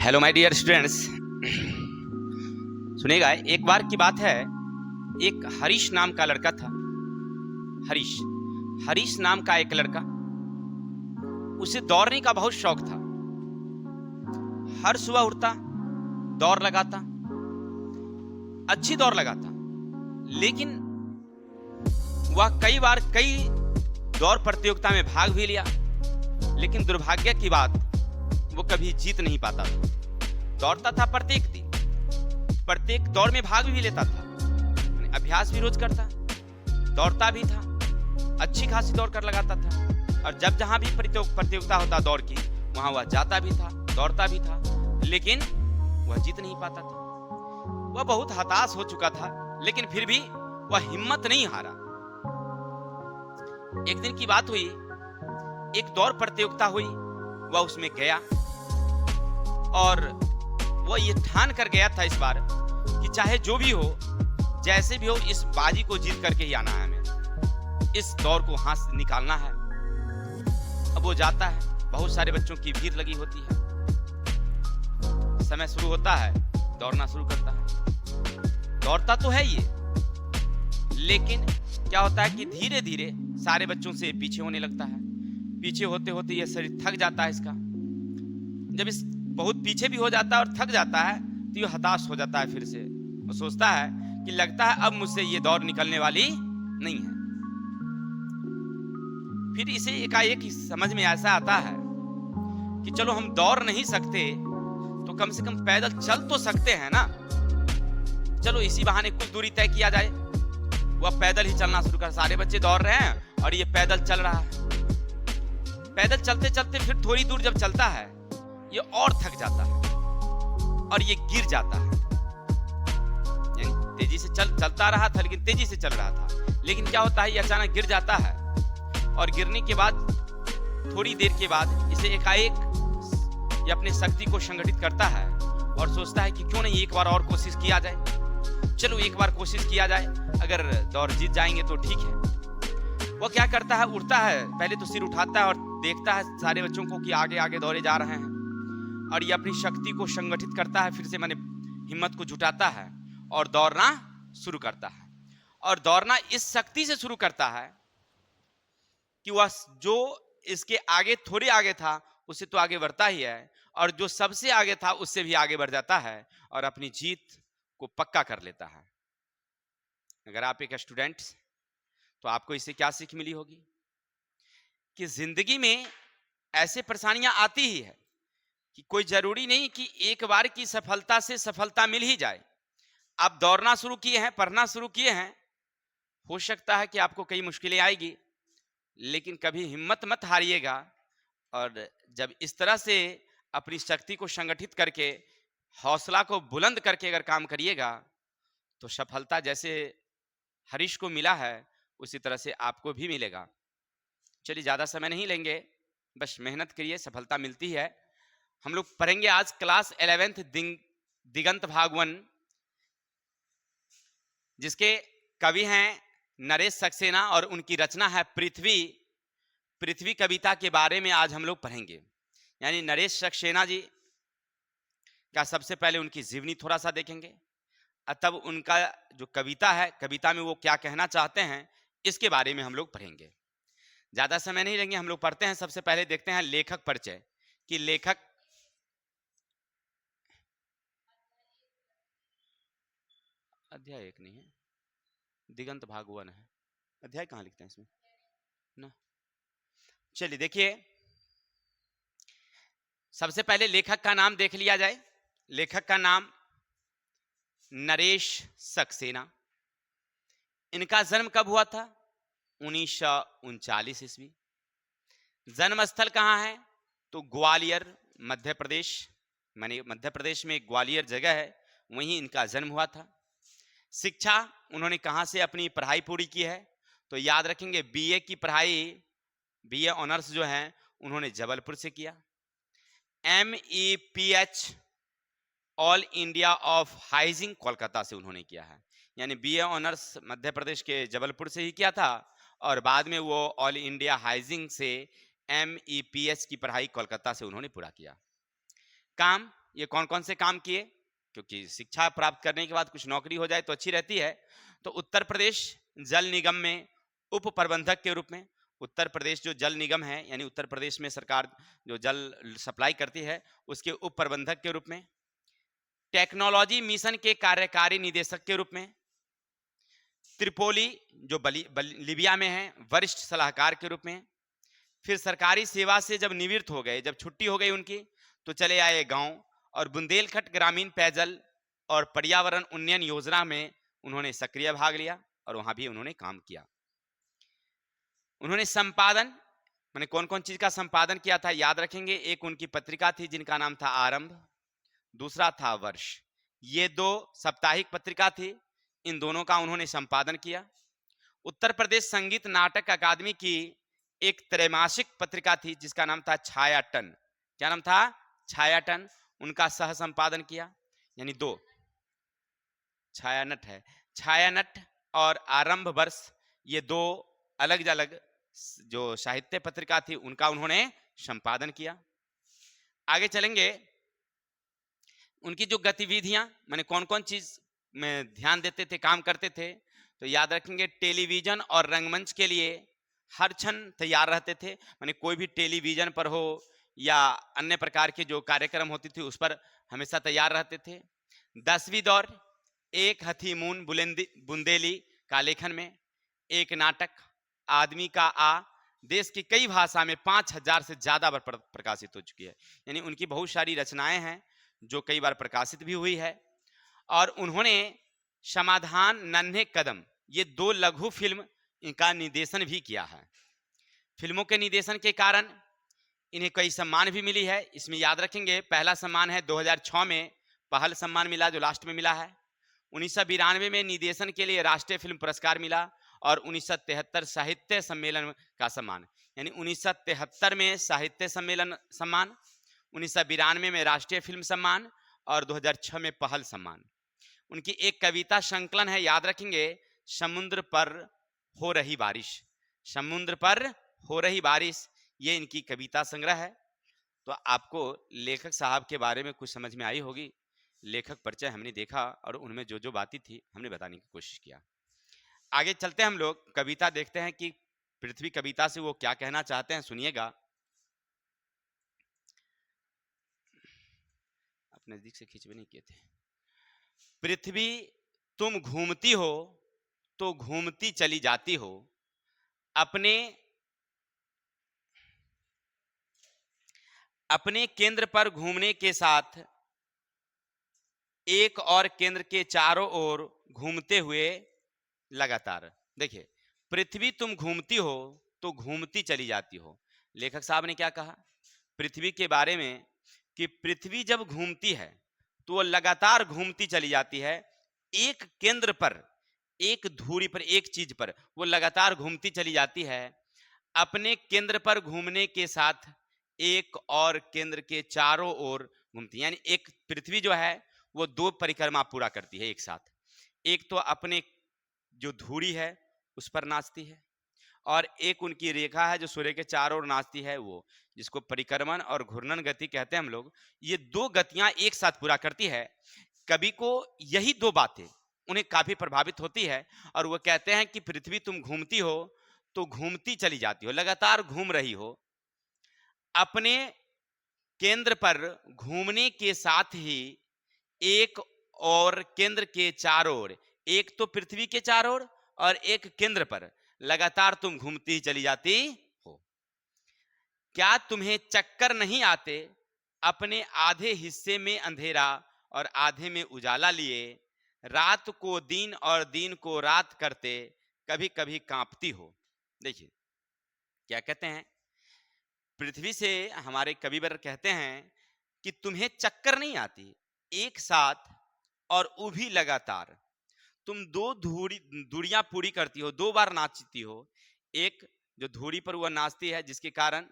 Hello my dear students. सुनिएगा, एक बार की बात है, एक हरीश नाम का लड़का था। हरीश हरीश नाम का एक लड़का, उसे दौड़ने का बहुत शौक था। हर सुबह उठता, दौड़ लगाता, अच्छी दौड़ लगाता, लेकिन वह कई दौड़ प्रतियोगिता में भाग भी लिया, लेकिन दुर्भाग्य की बात, वो कभी जीत नहीं पाता था। दौड़ता था प्रत्येक दिन, प्रत्येक दौड़ में भाग भी लेता था, अभ्यास भी रोज करता, दौड़ता भी था, अच्छी खासी दौड़ कर लगाता था, और जब जहां भी प्रतियोगिता होता दौड़ की, वहां वह जाता भी था, दौड़ता भी था, लेकिन वह जीत नहीं पाता था। वह बहुत हताश हो चुका था, लेकिन फिर भी वह हिम्मत नहीं हारा। एक दिन की बात हुई, एक दौड़ प्रतियोगिता हुई, वह उसमें गया और वह ये ठान कर गया था इस बार कि चाहे जो भी हो, जैसे भी हो, इस बाजी को जीत करके ही आना है, हमें इस दौड़ को हाथ से निकालना है। अब वो जाता है, बहुत सारे बच्चों की भीड़ लगी होती है, समय शुरू होता है, दौड़ना शुरू करता है। दौड़ता तो है ये, लेकिन क्या होता है कि धीरे धीरे सारे बच्चों से पीछे होने लगता है। पीछे होते होते यह शरीर थक जाता है इसका। जब इस बहुत पीछे भी हो जाता है और थक जाता है, तो ये हताश हो जाता है। फिर से वो सोचता है कि लगता है अब मुझसे ये दौड़ निकलने वाली नहीं है। फिर इसे एकाएक समझ में ऐसा आता है कि चलो, हम दौड़ नहीं सकते तो कम से कम पैदल चल तो सकते हैं ना। चलो इसी बहाने कुछ दूरी तय किया जाए। वह पैदल ही चलना शुरू कर, सारे बच्चे दौड़ रहे हैं और ये पैदल चल रहा है। पैदल चलते चलते फिर थोड़ी दूर जब चलता है, ये और थक जाता है और ये गिर जाता है। यानी तेजी से चलता रहा था, लेकिन तेजी से चल रहा था, लेकिन क्या होता है, ये अचानक गिर जाता है। और गिरने के बाद थोड़ी देर के बाद इसे एकाएक ये अपनी शक्ति को संगठित करता है और सोचता है कि क्यों नहीं एक बार और कोशिश किया जाए। चलो एक बार कोशिश किया जाए, अगर दौड़ जीत जाएंगे तो ठीक है। वो क्या करता है, उठता है, पहले तो सिर उठाता है और देखता है सारे बच्चों को कि आगे आगे दौड़े जा रहे हैं, और ये अपनी शक्ति को संगठित करता है। फिर से माने हिम्मत को जुटाता है और दौड़ना शुरू करता है। और दौड़ना इस शक्ति से शुरू करता है कि वह जो इसके आगे थोड़े आगे था, उससे तो आगे बढ़ता ही है, और जो सबसे आगे था उससे भी आगे बढ़ जाता है और अपनी जीत को पक्का कर लेता है। अगर आप एक स्टूडेंट, तो आपको इससे क्या सीख मिली होगी कि जिंदगी में ऐसे परेशानियां आती ही है कि कोई जरूरी नहीं कि एक बार की सफलता से सफलता मिल ही जाए। आप दौड़ना शुरू किए हैं, पढ़ना शुरू किए हैं, हो सकता है कि आपको कई मुश्किलें आएगी, लेकिन कभी हिम्मत मत हारिएगा। और जब इस तरह से अपनी शक्ति को संगठित करके, हौसला को बुलंद करके अगर काम करिएगा, तो सफलता जैसे हरीश को मिला है, उसी तरह से आपको भी मिलेगा। चलिए, ज्यादा समय नहीं लेंगे, बस मेहनत करिए, सफलता मिलती है। हम लोग पढ़ेंगे आज क्लास 11th दिगंत भाग 1, जिसके कवि हैं नरेश सक्सेना और उनकी रचना है पृथ्वी। पृथ्वी कविता के बारे में आज हम लोग पढ़ेंगे। यानी नरेश सक्सेना जी का सबसे पहले उनकी जीवनी थोड़ा सा देखेंगे, तब उनका जो कविता है, कविता में वो क्या कहना चाहते हैं, इसके बारे में हम लोग पढ़ेंगे। ज्यादा समय नहीं लेंगे, हम लोग पढ़ते हैं। सबसे पहले देखते हैं लेखक परिचय, कि लेखक अध्याय 1 नहीं है, दिगंत भाग 1 है। अध्याय कहाँ लिखते हैं इसमें ना। चलिए देखिए, सबसे पहले लेखक का नाम देख लिया जाए। लेखक का नाम नरेश सक्सेना। इनका जन्म कब हुआ था? 1939 ईस्वी। जन्म स्थल कहाँ है? तो ग्वालियर, मध्य प्रदेश। माने मध्य प्रदेश में ग्वालियर जगह है, वहीं इनका जन्म हुआ था। शिक्षा उन्होंने कहाँ से अपनी पढ़ाई पूरी की है? तो याद रखेंगे, बीए की पढ़ाई, बीए ऑनर्स जो है, उन्होंने जबलपुर से किया। MEPH all India of hygiene Kolkata से उन्होंने किया है। यानी बीए ऑनर्स मध्य प्रदेश के जबलपुर से ही किया था, और बाद में वो ऑल इंडिया हाइजिंग से MEPH की पढ़ाई कोलकाता से उन्होंने पूरा किया। काम ये कौन कौन से काम किए, क्योंकि शिक्षा प्राप्त करने के बाद कुछ नौकरी हो जाए तो अच्छी रहती है। तो उत्तर प्रदेश जल निगम में उप प्रबंधक के रूप में, उत्तर प्रदेश जो जल निगम है यानी उत्तर प्रदेश में सरकार जो जल सप्लाई करती है उसके उप प्रबंधक के रूप में, टेक्नोलॉजी मिशन के कार्यकारी निदेशक के रूप में, त्रिपोली जो लीबिया में है वरिष्ठ सलाहकार के रूप में, फिर सरकारी सेवा से जब निवृत्त हो गए, जब छुट्टी हो गई उनकी, तो चले आए गांव और बुंदेलखंड ग्रामीण पेयजल और पर्यावरण उन्नयन योजना में उन्होंने सक्रिय भाग लिया और वहां भी उन्होंने काम किया। उन्होंने संपादन मैंने कौन कौन चीज का संपादन किया था याद रखेंगे। एक उनकी पत्रिका थी जिनका नाम था आरंभ, दूसरा था वर्ष। ये 2 साप्ताहिक पत्रिका थी, इन दोनों का उन्होंने संपादन किया। उत्तर प्रदेश संगीत नाटक अकादमी की एक त्रैमासिक पत्रिका थी जिसका नाम था छायाटन। क्या नाम था? छायाटन। उनका सह संपादन किया, यानी 2। छायानट है, छायानट और आरंभ वर्ष, ये 2 अलग अलग जो साहित्य पत्रिका थी उनका उन्होंने संपादन किया। आगे चलेंगे, उनकी जो गतिविधियां माने कौन कौन चीज में ध्यान देते थे, काम करते थे, तो याद रखेंगे टेलीविजन और रंगमंच के लिए हर क्षण तैयार रहते थे। माने कोई भी टेलीविजन पर हो या अन्य प्रकार के जो कार्यक्रम होती थी उस पर हमेशा तैयार रहते थे। 10वीं दौर एक हथीमून बुंदेली का लेखन में एक नाटक आदमी का आ देश की कई भाषा में 5000 से ज्यादा बार प्रकाशित हो चुकी है, यानी उनकी बहुत सारी रचनाएं हैं जो कई बार प्रकाशित भी हुई है। और उन्होंने समाधान, नन्हे कदम, ये 2 लघु फिल्म इनका निर्देशन भी किया है। फिल्मों के निर्देशन के कारण इन्हें कई सम्मान भी मिली है। इसमें याद रखेंगे पहला सम्मान है 2006 में पहल सम्मान मिला जो लास्ट में मिला है। 1992 में निर्देशन के लिए राष्ट्रीय फिल्म पुरस्कार मिला और 1973 साहित्य सम्मेलन का सम्मान, यानी 1973 में साहित्य सम्मेलन सम्मान, 1992 में राष्ट्रीय फिल्म सम्मान और 2006 में पहल सम्मान। उनकी एक कविता संकलन है, याद रखेंगे, समुद्र पर हो रही बारिश। समुद्र पर हो रही बारिश, ये इनकी कविता संग्रह है। तो आपको लेखक साहब के बारे में कुछ समझ में आई होगी। लेखक परिचय हमने देखा और उनमें जो जो बातें थी हमने बताने की कोशिश किया। आगे चलते हैं हम लोग, कविता देखते हैं कि पृथ्वी कविता से वो क्या कहना चाहते हैं, सुनिएगा। अपने नजदीक से खींच भी नहीं किए थे। पृथ्वी तुम घूमती हो तो घूमती चली जाती हो, अपने केंद्र पर घूमने के साथ एक और केंद्र के चारों ओर घूमते हुए लगातार। देखिए, पृथ्वी तुम घूमती हो तो घूमती चली जाती हो। लेखक साहब ने क्या कहा पृथ्वी के बारे में कि पृथ्वी जब घूमती है तो वो लगातार घूमती चली जाती है, एक केंद्र पर, एक धुरी पर, एक चीज पर वो लगातार घूमती चली जाती है। अपने केंद्र पर घूमने के साथ एक और केंद्र के चारों ओर घूमती, यानी एक पृथ्वी जो है वो 2 परिक्रमा पूरा करती है एक साथ। एक तो अपने जो धुरी है उस पर नाचती है और एक उनकी रेखा है जो सूर्य के चारों ओर नाचती है, वो जिसको परिक्रमण और घूर्णन गति कहते हैं हम लोग। ये 2 गतियां एक साथ पूरा करती है। कवि को यही 2 बातें उन्हें काफी प्रभावित होती है और वो कहते हैं कि पृथ्वी तुम घूमती हो तो घूमती चली जाती हो, लगातार घूम रही हो। अपने केंद्र पर घूमने के साथ ही एक और केंद्र के चारों ओर, एक तो पृथ्वी के चारों ओर और एक केंद्र पर लगातार तुम घूमती चली जाती हो। क्या तुम्हें चक्कर नहीं आते अपने आधे हिस्से में अंधेरा और आधे में उजाला लिए, रात को दिन और दिन को रात करते कभी कभी कांपती हो। देखिए क्या कहते हैं, पृथ्वी से हमारे कविवर कहते हैं कि तुम्हें चक्कर नहीं आती एक साथ और वो भी लगातार, तुम 2 दूरियां पूरी करती हो, 2 बार नाचती हो। एक जो धुरी पर वह नाचती है जिसके कारण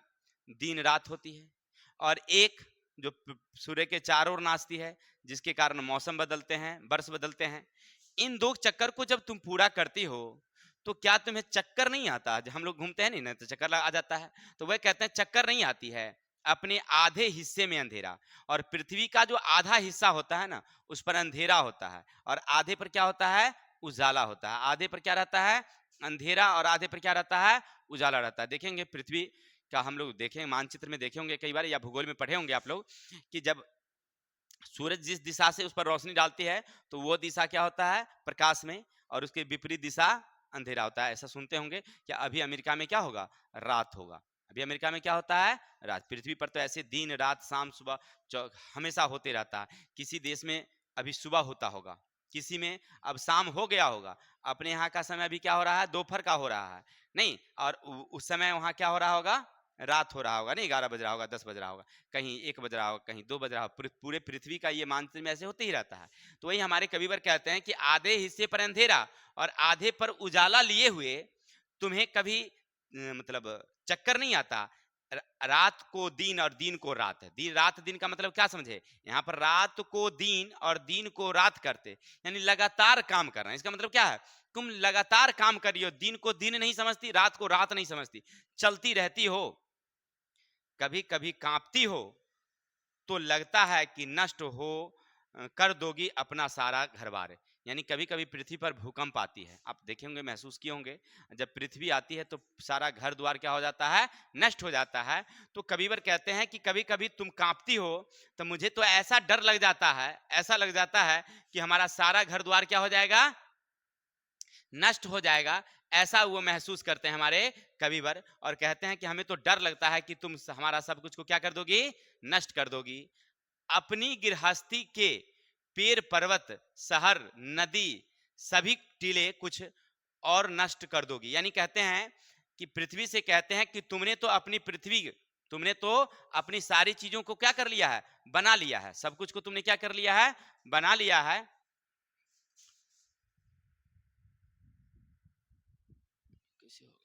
दिन रात होती है, और एक जो सूर्य के चारों ओर नाचती है जिसके कारण मौसम बदलते हैं, वर्ष बदलते हैं। इन 2 चक्कर को जब तुम पूरा करती हो तो क्या तुम्हें चक्कर नहीं आता? जब हम लोग घूमते हैं नहीं ना तो चक्कर आ जाता है, तो वह कहते हैं चक्कर नहीं आती है अपने आधे हिस्से में अंधेरा। और पृथ्वी का जो आधा हिस्सा होता है ना, उस पर अंधेरा होता है, और आधे पर क्या होता है, उजाला होता है। आधे पर क्या रहता है, अंधेरा, और आधे पर क्या रहता है, उजाला रहता है। देखेंगे पृथ्वी का, हम लोग देखें मानचित्र में देखे होंगे कई बार, या भूगोल में पढ़े होंगे आप लोग, कि जब सूरज जिस दिशा से उस पर रोशनी डालती है तो वो दिशा क्या होता है, प्रकाश में, और उसके विपरीत दिशा अंधेरा होता है। ऐसा सुनते होंगे कि अभी अमेरिका में क्या होगा, रात होगा। अभी अमेरिका में क्या होता है, रात। पृथ्वी पर तो ऐसे दिन रात शाम सुबह हमेशा होते रहता है। किसी देश में अभी सुबह होता होगा, किसी में अब शाम हो गया होगा। अपने यहाँ का समय अभी क्या हो रहा है, दोपहर का हो रहा है, नहीं, और उस समय वहां क्या हो रहा होगा, रात हो रहा होगा, नहीं 11 बज रहा होगा, 10 बज रहा होगा, कहीं 1 बज रहा होगा, कहीं 2 बज रहा होगा। पूरे पृथ्वी का ये मानचित्र में ऐसे होते ही रहता है। तो वही हमारे कविवर कहते हैं कि आधे हिस्से पर अंधेरा और आधे पर उजाला लिए हुए तुम्हें कभी मतलब चक्कर नहीं आता। रात को दिन और दिन को रात है। दिन रात दिन का मतलब क्या समझे, यहाँ पर रात को दिन और दिन को रात करते, यानी लगातार काम कर रहे हैं। इसका मतलब क्या है, तुम लगातार काम कर रही हो, दिन को दिन नहीं समझती, रात को रात नहीं समझती, चलती रहती हो। कभी कभी कांपती हो तो लगता है कि नष्ट हो कर दोगी अपना सारा घर बार। यानी कभी कभी पृथ्वी पर भूकंप आती है, आप देखे होंगे, महसूस किए होंगे, जब पृथ्वी आती है तो सारा घर द्वार क्या हो जाता है, नष्ट हो जाता है। तो कबीर कहते हैं कि कभी कभी तुम कांपती हो तो मुझे तो ऐसा डर लग जाता है, ऐसा लग जाता है कि हमारा सारा घर द्वार क्या हो जाएगा, नष्ट हो जाएगा। ऐसा वो महसूस करते हैं हमारे कविवर, और कहते हैं कि हमें तो डर लगता है कि तुम हमारा सब कुछ को क्या कर दोगी, नष्ट कर दोगी। अपनी गृहस्थी के पेड़ पर्वत शहर नदी सभी टीले कुछ और नष्ट कर दोगी। यानी कहते हैं कि पृथ्वी से कहते हैं कि तुमने तो अपनी पृथ्वी, तुमने तो अपनी सारी चीजों को क्या कर लिया है, बना लिया है, सब कुछ को तुमने क्या कर लिया है, बना लिया है। कैसे हो गया,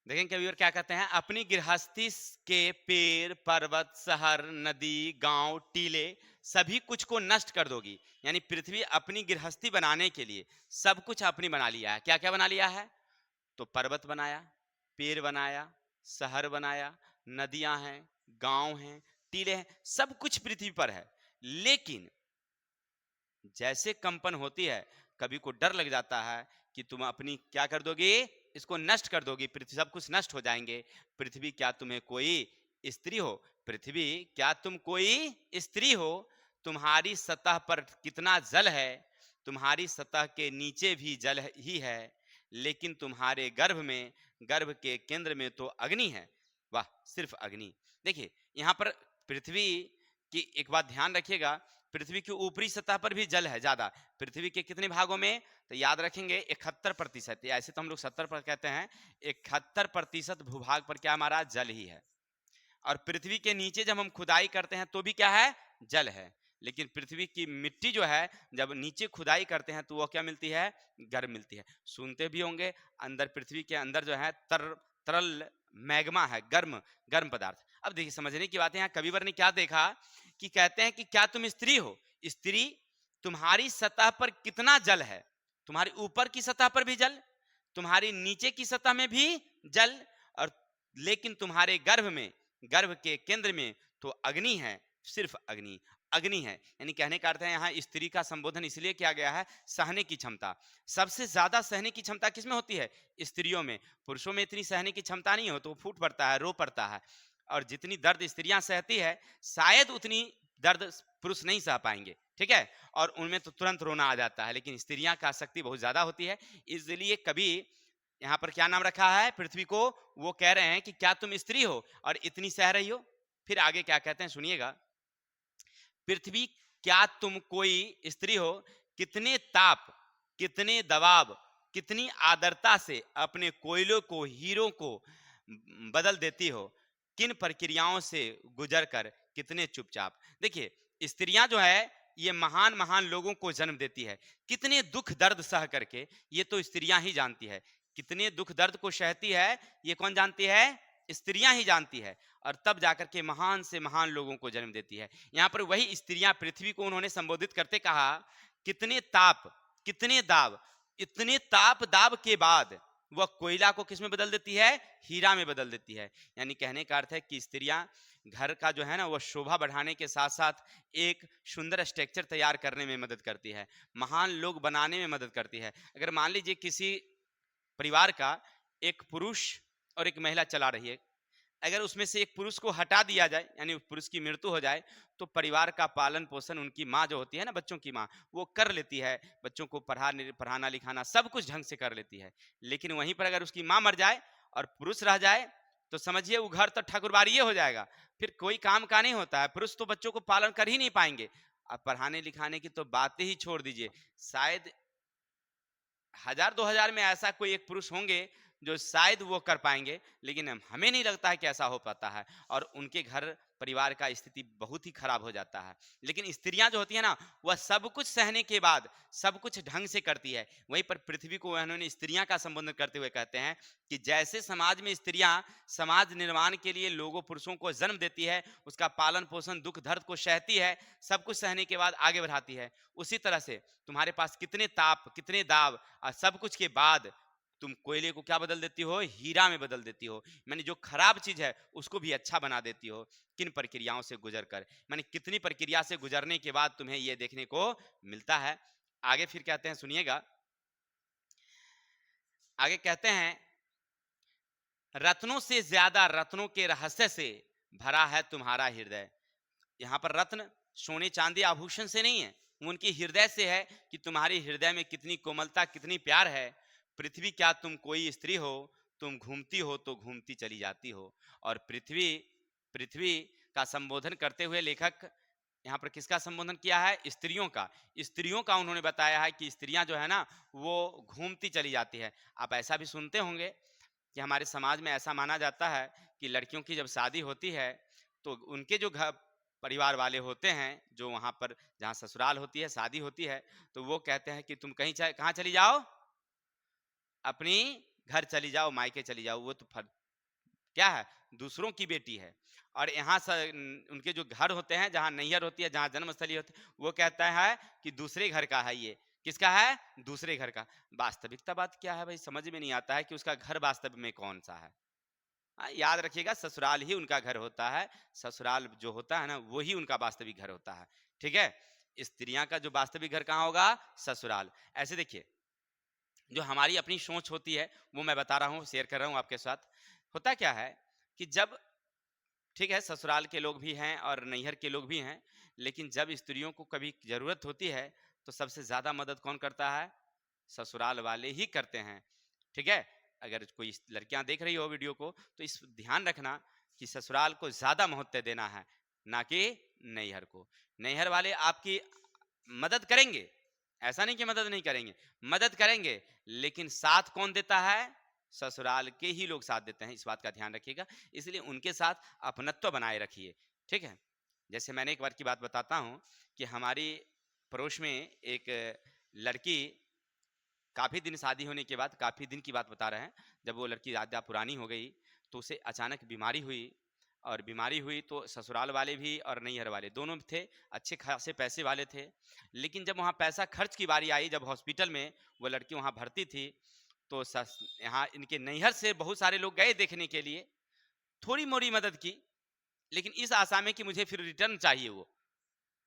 देखें कविवर क्या कहते हैं, अपनी गृहस्थी के पेड़ पर्वत शहर नदी गांव टीले सभी कुछ को नष्ट कर दोगी। यानी पृथ्वी अपनी गृहस्थी बनाने के लिए सब कुछ अपनी बना लिया है। क्या क्या बना लिया है, तो पर्वत बनाया, पेड़ बनाया, शहर बनाया, नदियां हैं, गांव हैं, टीले हैं, सब कुछ पृथ्वी पर है। लेकिन जैसे कंपन होती है, कभी को डर लग जाता है कि तुम अपनी क्या कर दोगे, इसको नष्ट कर दोगी, पृथ्वी सब कुछ नष्ट हो जाएंगे। पृथ्वी क्या तुम्हें कोई स्त्री हो, पृथ्वी क्या तुम कोई स्त्री हो, तुम्हारी सतह पर कितना जल है, तुम्हारी सतह के नीचे भी जल ही है, लेकिन तुम्हारे गर्भ में, गर्भ के केंद्र में तो अग्नि है। वाह, सिर्फ अग्नि। देखिए यहाँ पर पृथ्वी की एक बात ध्यान रखिएगा, पृथ्वी की ऊपरी सतह पर भी जल है ज्यादा। पृथ्वी के कितने भागों में, तो याद रखेंगे 71%, ऐसे तो हम लोग 70% कहते हैं, 71% भूभाग पर क्या हमारा जल ही है। और पृथ्वी के नीचे जब हम खुदाई करते हैं तो भी क्या है, जल है। लेकिन पृथ्वी की मिट्टी जो है जब नीचे खुदाई करते हैं तो वो क्या मिलती है, गर्म मिलती है। सुनते भी होंगे अंदर, पृथ्वी के अंदर जो है तरल मैग्मा है, गर्म गर्म पदार्थ। अब देखिए समझने की बात है, यहाँ कविवर ने क्या देखा कि कहते हैं कि क्या तुम स्त्री हो, स्त्री तुम्हारी सतह पर कितना जल है, तुम्हारी ऊपर की सतह पर भी जल, तुम्हारी नीचे की सतह में भी जल, और लेकिन तुम्हारे गर्भ में, गर्भ के केंद्र में तो अग्नि है, सिर्फ अग्नि, अग्नि है। यानी कहने का अर्थ है यहाँ स्त्री का संबोधन इसलिए किया गया है, सहने की क्षमता। सबसे ज्यादा सहने की क्षमता किसमें होती है, स्त्रियों में। पुरुषों में इतनी सहने की क्षमता नहीं हो, तो फूट पड़ता है, रो पड़ता है। और जितनी दर्द स्त्रियां सहती है शायद उतनी दर्द पुरुष नहीं सह पाएंगे, ठीक है, और उनमें तो तुरंत रोना आ जाता है। लेकिन स्त्रियां का शक्ति बहुत ज्यादा होती है, इसलिए कभी यहाँ पर क्या नाम रखा है पृथ्वी को, वो कह रहे हैं कि क्या तुम स्त्री हो और इतनी सह रही हो। फिर आगे क्या कहते हैं सुनिएगा, पृथ्वी क्या तुम कोई स्त्री हो, कितने ताप, कितने दबाव, कितनी आदरता से अपने कोयलों को, हीरों को बदल देती हो, किन प्रक्रियाओं से गुजर कर कितने चुपचाप। देखिए स्त्रियां जो है ये महान महान लोगों को जन्म देती है, कितने दुख दर्द सह करके, ये तो स्त्रियां ही जानती है। कितने दुख दर्द को सहती है ये कौन जानती है, स्त्रियां ही जानती है, और तब जाकर के महान से महान लोगों को जन्म देती है। यहाँ पर वही स्त्रियां पृथ्वी को उन्होंने संबोधित करते कहा, कितने ताप, कितने दाब, इतने ताप दाब के बाद वह कोयला को किस में बदल देती है? हीरा में बदल देती है। यानी कहने का अर्थ है कि स्त्रियां घर का जो है ना, वह शोभा बढ़ाने के साथ साथ एक सुंदर स्ट्रक्चर तैयार करने में मदद करती है, महान लोग बनाने में मदद करती है। अगर मान लीजिए किसी परिवार का एक पुरुष और एक महिला चला रही है, अगर उसमें से एक पुरुष को हटा दिया जाए, यानी पुरुष की मृत्यु हो जाए, तो परिवार का पालन पोषण उनकी माँ जो होती है ना, बच्चों की माँ, वो कर लेती है, बच्चों को पढ़ाना लिखाना सब कुछ ढंग से कर लेती है। लेकिन वहीं पर अगर उसकी माँ मर जाए और पुरुष रह जाए, तो समझिए वो घर तो ठाकुरबाड़ी हो जाएगा, फिर कोई काम का नहीं होता है। पुरुष तो बच्चों को पालन कर ही नहीं पाएंगे। अब पढ़ाने लिखाने की तो बातें ही छोड़ दीजिए, शायद 1000-2000 में ऐसा कोई एक पुरुष होंगे जो शायद वो कर पाएंगे, लेकिन हमें नहीं लगता है कि ऐसा हो पाता है, और उनके घर परिवार का स्थिति बहुत ही खराब हो जाता है। लेकिन स्त्रियां जो होती है ना, वह सब कुछ सहने के बाद सब कुछ ढंग से करती है। वहीं पर पृथ्वी को उन्होंने स्त्रियां का संबोधन करते हुए कहते हैं कि जैसे समाज में स्त्रियां समाज निर्माण के लिए लोगों पुरुषों को जन्म देती है, उसका पालन पोषण दुख दर्द को सहती है, सब कुछ सहने के बाद आगे बढ़ाती है, उसी तरह से तुम्हारे पास कितने ताप, कितने दाव, और सब कुछ के बाद तुम कोयले को क्या बदल देती हो? हीरा में बदल देती हो। मैंने जो खराब चीज है उसको भी अच्छा बना देती हो। किन प्रक्रियाओं से गुजर कर, मैंने कितनी प्रक्रिया से गुजरने के बाद तुम्हें यह देखने को मिलता है। आगे फिर कहते हैं, सुनिएगा, आगे कहते हैं, रत्नों से ज्यादा रत्नों के रहस्य से भरा है तुम्हारा हृदय। यहाँ पर रत्न सोने चांदी आभूषण से नहीं है, उनके हृदय से है कि तुम्हारे हृदय में कितनी कोमलता, कितनी प्यार है। पृथ्वी, क्या तुम कोई स्त्री हो? तुम घूमती हो तो घूमती चली जाती हो। और पृथ्वी, पृथ्वी का संबोधन करते हुए लेखक यहाँ पर किसका संबोधन किया है? स्त्रियों का। स्त्रियों का उन्होंने बताया है कि स्त्रियां जो है ना, वो घूमती चली जाती है। आप ऐसा भी सुनते होंगे कि हमारे समाज में ऐसा माना जाता है कि लड़कियों की जब शादी होती है तो उनके जो घर परिवार वाले होते हैं, जो वहाँ पर जहाँ ससुराल होती है, शादी होती है, तो वो कहते हैं कि तुम कहीं कहाँ चली जाओ? अपनी घर चली जाओ, मायके चली जाओ। वो तो क्या है? दूसरों की बेटी है। और यहाँ उनके जो घर होते हैं, जहाँ नैहर होती है, जहाँ जन्मस्थली होती है, वो कहता है कि दूसरे घर का है ये। किसका है? दूसरे घर का। वास्तविकता बात क्या है भाई, समझ में नहीं आता है कि उसका घर वास्तव में कौन सा है। याद रखिएगा, ससुराल ही उनका घर होता है। ससुराल जो होता है ना, वही उनका वास्तविक घर होता है। ठीक है? स्त्रियां का जो वास्तविक घर कहाँ होगा? ससुराल। ऐसे देखिए, जो हमारी अपनी सोच होती है वो मैं बता रहा हूँ, शेयर कर रहा हूँ आपके साथ। होता क्या है कि जब, ठीक है, ससुराल के लोग भी हैं और नैहर के लोग भी हैं, लेकिन जब स्त्रियों को कभी जरूरत होती है तो सबसे ज्यादा मदद कौन करता है? ससुराल वाले ही करते हैं। ठीक है? अगर कोई लड़कियां देख रही हो वीडियो को, तो इस ध्यान रखना कि ससुराल को ज्यादा महत्व देना है, ना कि नैहर को। नैहर वाले आपकी मदद करेंगे, ऐसा नहीं कि मदद नहीं करेंगे, मदद करेंगे, लेकिन साथ कौन देता है? ससुराल के ही लोग साथ देते हैं। इस बात का ध्यान रखिएगा, इसलिए उनके साथ अपनत्व बनाए रखिए। ठीक है? जैसे मैंने एक बार की बात बताता हूं कि हमारी पड़ोस में एक लड़की, काफी दिन शादी होने के बाद, काफी दिन की बात बता रहे हैं, जब वो लड़की ज्यादा पुरानी हो गई तो उसे अचानक बीमारी हुई। और बीमारी हुई तो ससुराल वाले भी और नैहर वाले दोनों थे, अच्छे खासे पैसे वाले थे। लेकिन जब वहाँ पैसा खर्च की बारी आई, जब हॉस्पिटल में वो लड़की वहाँ भर्ती थी, तो यहाँ इनके नैहर से बहुत सारे लोग गए देखने के लिए, थोड़ी मोड़ी मदद की, लेकिन इस आशा में कि मुझे फिर रिटर्न चाहिए, वो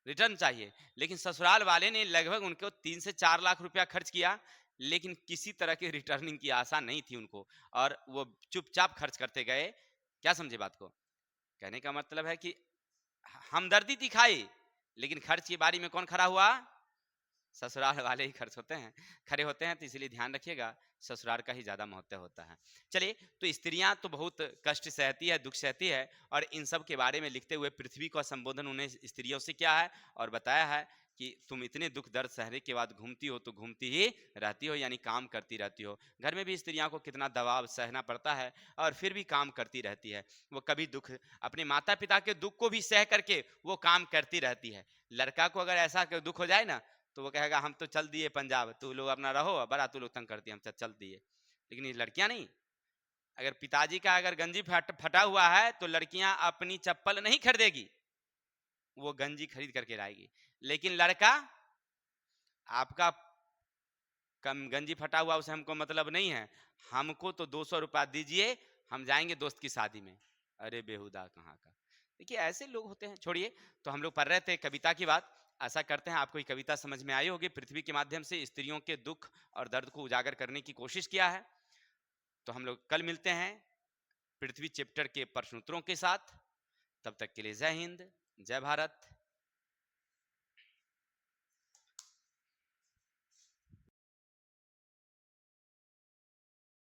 रिटर्न चाहिए। लेकिन ससुराल वाले ने लगभग उनको 3 से 4 लाख रुपया खर्च किया, लेकिन किसी तरह की रिटर्निंग की आशा नहीं थी उनको, और वो चुपचाप खर्च करते गए। क्या समझे बात को? कहने का मतलब है कि हमदर्दी दिखाई, लेकिन खर्च की बारी में कौन खड़ा हुआ? ससुराल वाले ही खर्च होते हैं, खड़े होते हैं। तो इसलिए ध्यान रखिएगा, ससुराल का ही ज्यादा महत्व होता है। चलिए, तो स्त्रियां तो बहुत कष्ट सहती है, दुख सहती है, और इन सब के बारे में लिखते हुए पृथ्वी का संबोधन उन्हें स्त्रियों से क्या है और बताया है कि तुम इतने दुख दर्द सहने के बाद घूमती हो तो घूमती ही रहती हो, यानी काम करती रहती हो। घर में भी स्त्रियों को कितना दबाव सहना पड़ता है, और फिर भी काम करती रहती है। वो कभी दुख, अपने माता पिता के दुख को भी सह करके वो काम करती रहती है। लड़का को अगर ऐसा दुख हो जाए ना, तो वो कहेगा हम तो चल दिए पंजाब, तू लोग अपना रहो, बड़ा तू लोग तंग करती है, हम चल दिए। लेकिन ये लड़कियां नहीं, अगर पिताजी का अगर गंजी फटा हुआ है तो लड़कियां अपनी चप्पल नहीं खरीदेगी, वो गंजी खरीद करके लाएगी। लेकिन लड़का, आपका कम गंजी फटा हुआ उसे हमको मतलब नहीं है, हमको तो 200 रुपया दीजिए, हम जाएंगे दोस्त की शादी में। अरे बेहुदा कहाँ का। देखिए ऐसे लोग होते हैं। छोड़िए, तो हम लोग पढ़ रहे थे कविता की बात। ऐसा करते हैं, आपको ये कविता समझ में आई होगी। पृथ्वी के माध्यम से स्त्रियों के दुख और दर्द को उजागर करने की कोशिश किया है। तो हम लोग कल मिलते हैं पृथ्वी चैप्टर के प्रश्नोत्तरों के साथ। तब तक के लिए जय हिंद, जय भारत,